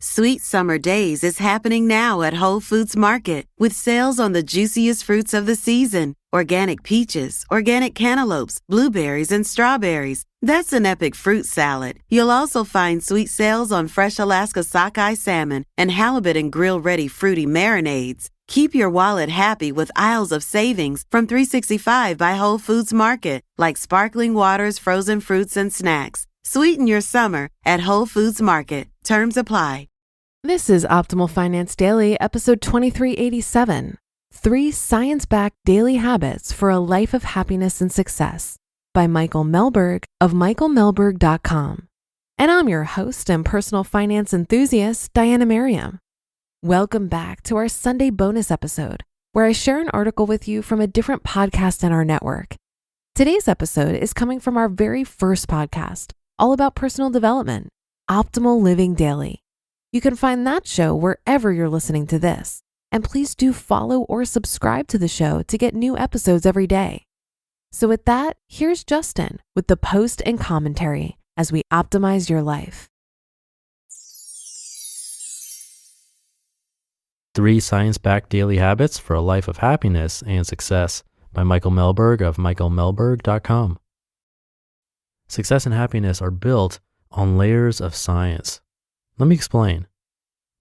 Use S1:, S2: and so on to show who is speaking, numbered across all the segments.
S1: Sweet Summer Days is happening now at Whole Foods Market with sales on the juiciest fruits of the season. Organic peaches, organic cantaloupes, blueberries, and strawberries. That's an epic fruit salad. You'll also find sweet sales on fresh Alaska sockeye salmon and halibut and grill-ready fruity marinades. Keep your wallet happy with aisles of savings from $3.65 by Whole Foods Market, like sparkling waters, frozen fruits, and snacks. Sweeten your summer at Whole Foods Market. Terms apply.
S2: This is Optimal Finance Daily, episode 2387, 3 Science-Backed Daily Habits for a Life of Happiness and Success by Michael Mehlberg of michaelmehlberg.com. And I'm your host and personal finance enthusiast, Diana Merriam. Welcome back to our Sunday bonus episode, where I share an article with you from a different podcast in our network. Today's episode is coming from our very first podcast, all about personal development, Optimal Living Daily. You can find that show wherever you're listening to this. And please do follow or subscribe to the show to get new episodes every day. So with that, here's Justin with the post and commentary as we optimize your life.
S3: 3 Science-Backed Daily Habits for a Life of Happiness and Success by Michael Mehlberg of michaelmehlberg.com. Success and happiness are built on layers of science. Let me explain.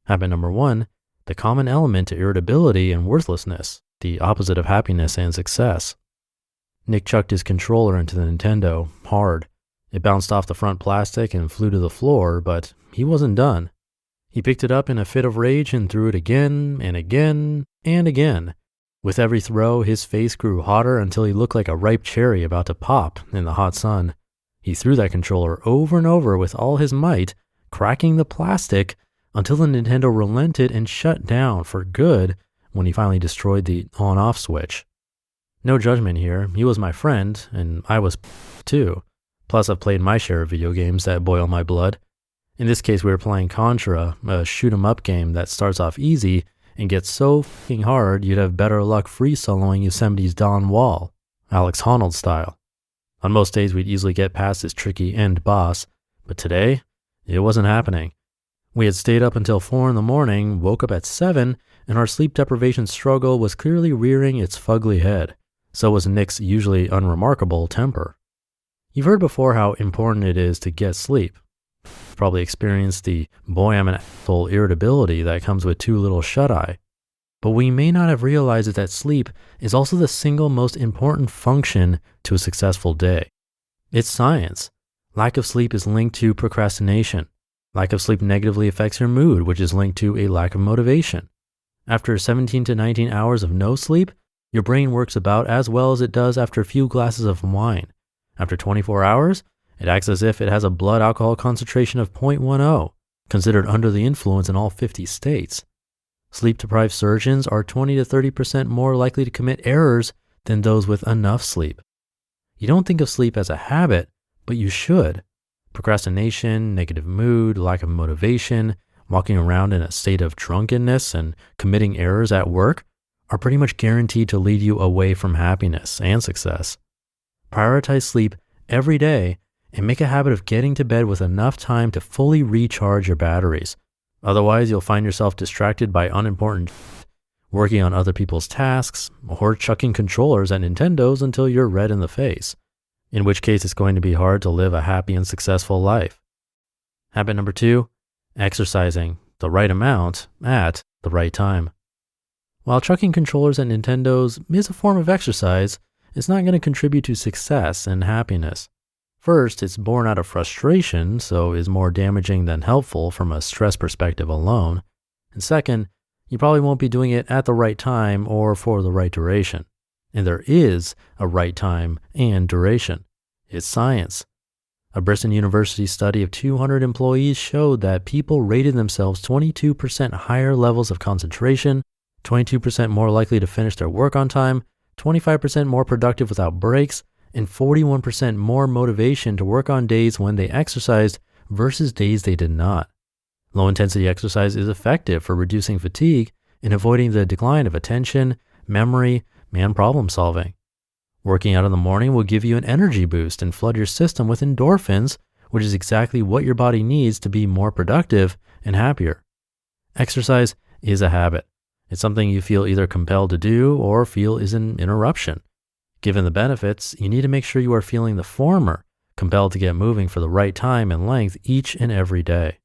S3: Habit number 1, the common element to irritability and worthlessness, the opposite of happiness and success. Nick chucked his controller into the Nintendo hard. It bounced off the front plastic and flew to the floor, but he wasn't done. He picked it up in a fit of rage and threw it again and again and again. With every throw, his face grew hotter until he looked like a ripe cherry about to pop in the hot sun. He threw that controller over and over with all his might, cracking the plastic until the Nintendo relented and shut down for good when he finally destroyed the on-off switch. No judgment here. He was my friend, and I was too. Plus, I've played my share of video games that boil my blood. In this case, we were playing Contra, a shoot-'em-up game that starts off easy and gets so f***ing hard you'd have better luck free-soloing Yosemite's Don Wall, Alex Honnold style. On most days, we'd easily get past this tricky end boss, but today, it wasn't happening. We had stayed up until 4 a.m, woke up at 7, and our sleep deprivation struggle was clearly rearing its fugly head. So was Nick's usually unremarkable temper. You've heard before how important it is to get sleep. You've probably experienced the boy I'm an asshole irritability that comes with too little shut-eye. But we may not have realized that sleep is also the single most important function to a successful day. It's science. Lack of sleep is linked to procrastination. Lack of sleep negatively affects your mood, which is linked to a lack of motivation. After 17 to 19 hours of no sleep, your brain works about as well as it does after a few glasses of wine. After 24 hours, it acts as if it has a blood alcohol concentration of 0.10, considered under the influence in all 50 states. Sleep-deprived surgeons are 20 to 30% more likely to commit errors than those with enough sleep. You don't think of sleep as a habit, but you should. Procrastination, negative mood, lack of motivation, walking around in a state of drunkenness, and committing errors at work are pretty much guaranteed to lead you away from happiness and success. Prioritize sleep every day and make a habit of getting to bed with enough time to fully recharge your batteries. Otherwise, you'll find yourself distracted by unimportant working on other people's tasks or chucking controllers at Nintendos until you're red in the face. In which case, it's going to be hard to live a happy and successful life. Habit number 2, exercising the right amount at the right time. While chucking controllers at Nintendos is a form of exercise, it's not going to contribute to success and happiness. First, it's born out of frustration, so is more damaging than helpful from a stress perspective alone. And second, you probably won't be doing it at the right time or for the right duration. And there is a right time and duration. It's science. A Bristol University study of 200 employees showed that people rated themselves 22% higher levels of concentration, 22% more likely to finish their work on time, 25% more productive without breaks, and 41% more motivation to work on days when they exercised versus days they did not. Low-intensity exercise is effective for reducing fatigue and avoiding the decline of attention, memory, and problem solving. Working out in the morning will give you an energy boost and flood your system with endorphins, which is exactly what your body needs to be more productive and happier. Exercise is a habit. It's something you feel either compelled to do or feel is an interruption. Given the benefits, you need to make sure you are feeling the former, compelled to get moving for the right time and length each and every day.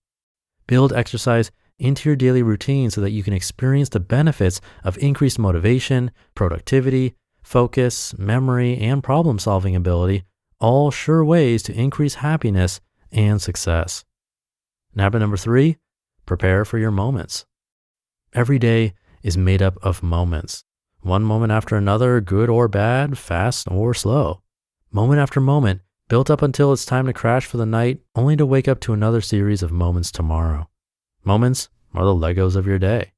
S3: Build exercise into your daily routine so that you can experience the benefits of increased motivation, productivity, focus, memory, and problem-solving ability, all sure ways to increase happiness and success. And habit number 3, prepare for your moments. Every day is made up of moments. One moment after another, good or bad, fast or slow. Moment after moment, built up until it's time to crash for the night, only to wake up to another series of moments tomorrow. Moments are the Legos of your day.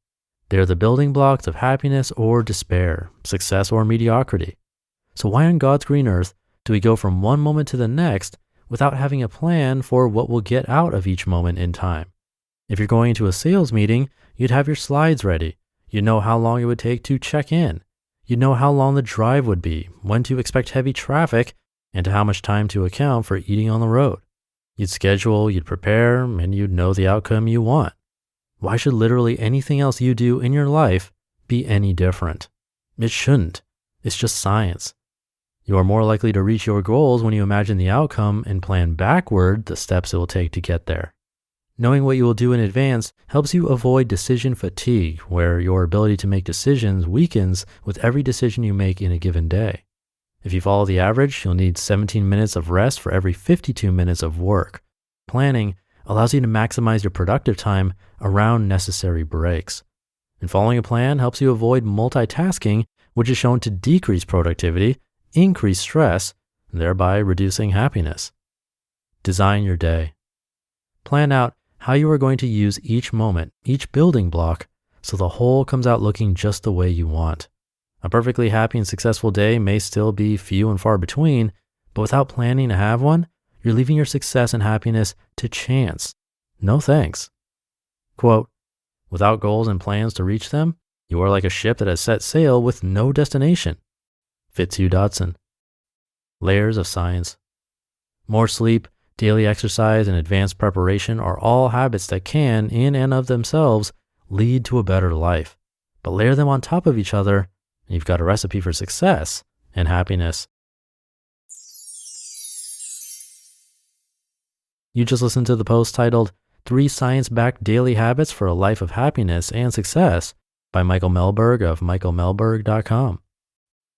S3: They are the building blocks of happiness or despair, success or mediocrity. So why on God's green earth do we go from one moment to the next without having a plan for what we'll get out of each moment in time? If you're going to a sales meeting, you'd have your slides ready. You'd know how long it would take to check in. You'd know how long the drive would be, when to expect heavy traffic, and to how much time to account for eating on the road. You'd schedule, you'd prepare, and you'd know the outcome you want. Why should literally anything else you do in your life be any different? It shouldn't. It's just science. You are more likely to reach your goals when you imagine the outcome and plan backward the steps it will take to get there. Knowing what you will do in advance helps you avoid decision fatigue, where your ability to make decisions weakens with every decision you make in a given day. If you follow the average, you'll need 17 minutes of rest for every 52 minutes of work. Planning allows you to maximize your productive time around necessary breaks. And following a plan helps you avoid multitasking, which is shown to decrease productivity, increase stress, and thereby reducing happiness. Design your day. Plan out how you are going to use each moment, each building block, so the whole comes out looking just the way you want. A perfectly happy and successful day may still be few and far between, but without planning to have one, you're leaving your success and happiness to chance. No thanks. Quote, without goals and plans to reach them, you are like a ship that has set sail with no destination. Fitzhugh Dodson. Layers of science. More sleep, daily exercise, and advanced preparation are all habits that can, in and of themselves, lead to a better life. But layer them on top of each other, and you've got a recipe for success and happiness. You just listened to the post titled 3 Science-Backed Daily Habits for a Life of Happiness and Success by Michael Mehlberg of michaelmehlberg.com.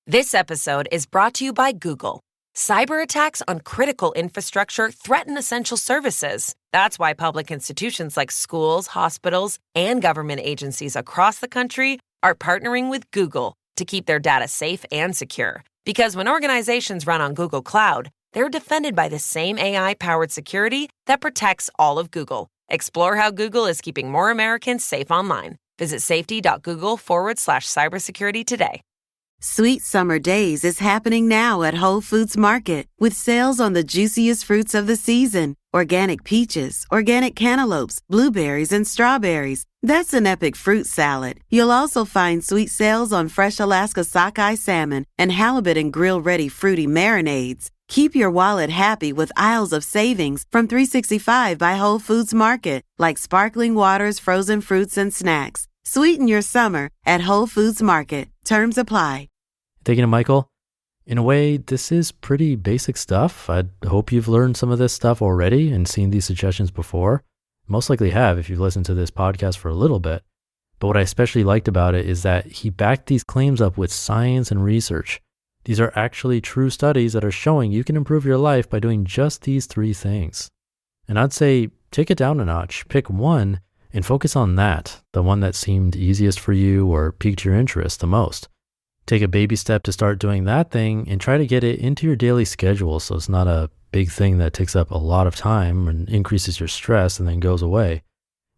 S4: This episode is brought to you by Google. Cyber attacks on critical infrastructure threaten essential services. That's why public institutions like schools, hospitals, and government agencies across the country are partnering with Google to keep their data safe and secure. Because when organizations run on Google Cloud, they're defended by the same AI-powered security that protects all of Google. Explore how Google is keeping more Americans safe online. Visit safety.google/cybersecurity today.
S1: Sweet Summer Days is happening now at Whole Foods Market with sales on the juiciest fruits of the season. Organic peaches, organic cantaloupes, blueberries, and strawberries. That's an epic fruit salad. You'll also find sweet sales on fresh Alaska sockeye salmon and halibut and grill-ready fruity marinades. Keep your wallet happy with aisles of savings from $3.65 by Whole Foods Market, like sparkling waters, frozen fruits, and snacks. Sweeten your summer at Whole Foods Market. Terms apply.
S3: Thinking of Michael, in a way, this is pretty basic stuff. I hope you've learned some of this stuff already and seen these suggestions before. Most likely have if you've listened to this podcast for a little bit. But what I especially liked about it is that he backed these claims up with science and research. These are actually true studies that are showing you can improve your life by doing just these 3 things. And I'd say take it down a notch, pick one, and focus on that, the one that seemed easiest for you or piqued your interest the most. Take a baby step to start doing that thing and try to get it into your daily schedule so it's not a big thing that takes up a lot of time and increases your stress and then goes away.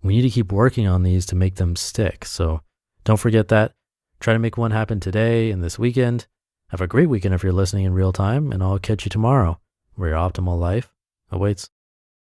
S3: We need to keep working on these to make them stick. So don't forget that. Try to make one happen today and this weekend. Have a great weekend if you're listening in real time, and I'll catch you tomorrow where your optimal life awaits.